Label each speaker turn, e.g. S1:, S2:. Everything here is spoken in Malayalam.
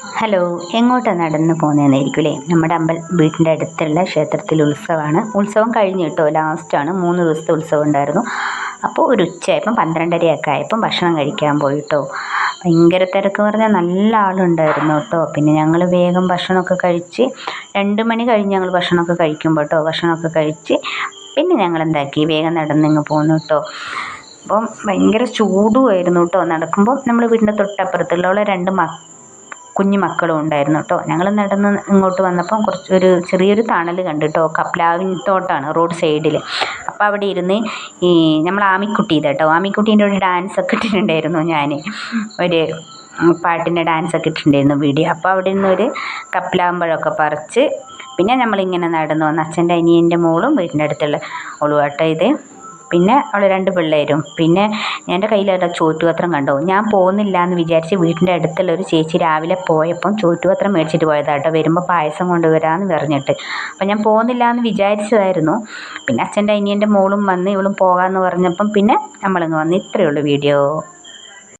S1: ഹലോ, എങ്ങോട്ടാണ് നടന്നു പോകുന്നതെന്നായിരിക്കും അല്ലേ? നമ്മുടെ വീട്ടിൻ്റെ അടുത്തുള്ള ക്ഷേത്രത്തിൽ ഉത്സവമാണ്. ഉത്സവം കഴിഞ്ഞു കേട്ടോ, ലാസ്റ്റാണ്. 3 ദിവസത്തെ ഉത്സവം ഉണ്ടായിരുന്നു. അപ്പോൾ ഒരു ഉച്ചയായപ്പം 12:30 ആയപ്പം ഭക്ഷണം കഴിക്കാൻ പോയിട്ടോ. ഭയങ്കര തിരക്ക് പറഞ്ഞാൽ നല്ല ആളുണ്ടായിരുന്നു കേട്ടോ. പിന്നെ ഞങ്ങൾ വേഗം ഭക്ഷണമൊക്കെ കഴിച്ച് 2 മണി കഴിഞ്ഞ് ഞങ്ങൾ ഭക്ഷണമൊക്കെ കഴിക്കുമ്പോൾ കേട്ടോ, ഭക്ഷണമൊക്കെ കഴിച്ച് പിന്നെ ഞങ്ങൾ എന്താക്കി, വേഗം നടന്നിങ്ങ് പോന്നു കേട്ടോ. അപ്പം ഭയങ്കര ചൂടുമായിരുന്നു കേട്ടോ. നടക്കുമ്പോൾ നമ്മൾ വീടിൻ്റെ തൊട്ടപ്പുറത്തുള്ള 2 കുഞ്ഞു മക്കളും ഉണ്ടായിരുന്നു കേട്ടോ. ഞങ്ങൾ നടന്ന് ഇങ്ങോട്ട് വന്നപ്പം ഒരു ചെറിയൊരു തണൽ കണ്ടു കേട്ടോ. പ്ലാവിൻ തോട്ടാണ് റോഡ് സൈഡിൽ. അപ്പോൾ അവിടെ ഇരുന്ന് നമ്മൾ ആമിക്കുട്ടി കേട്ടോ, ആമിക്കുട്ടീൻ്റെ ഒരു ഡാൻസൊക്കെ ഇട്ടിട്ടുണ്ടായിരുന്നു. ഞാൻ ഒരു പാട്ടിൻ്റെ ഡാൻസൊക്കെ ഇട്ടിട്ടുണ്ടായിരുന്നു വീഡിയോ. അപ്പോൾ അവിടെ നിന്നൊരു കപ്ലാമ്പഴമൊക്കെ പറിച്ച് പിന്നെ നമ്മളിങ്ങനെ നടന്നു വന്ന് അച്ഛൻ്റെ അനിയൻ്റെ മോളും വീടിൻ്റെ അടുത്തുള്ള ഓളും കേട്ടോ ഇത്. പിന്നെ അവൾ 2 പിള്ളേരും. പിന്നെ എൻ്റെ കയ്യിലൊരു ചോറ്റുപത്രം കണ്ടോ. ഞാൻ പോകുന്നില്ല എന്ന് വിചാരിച്ച് വീട്ടിൻ്റെ അടുത്തുള്ള ഒരു ചേച്ചി രാവിലെ പോയപ്പം ചോറ്റുപത്രം മേടിച്ചിട്ട് പോയതാട്ടോ, വരുമ്പോൾ പായസം കൊണ്ടുവരാമെന്ന് പറഞ്ഞിട്ട്. അപ്പം ഞാൻ പോകുന്നില്ല എന്ന് വിചാരിച്ചതായിരുന്നു. പിന്നെ അച്ഛൻ്റെ അനിയൻ്റെ മോളും വന്ന് ഇവളും പോകാമെന്ന് പറഞ്ഞപ്പം പിന്നെ നമ്മളിങ്ങ് വന്ന്. ഇത്രയേ ഉള്ളൂ വീഡിയോ.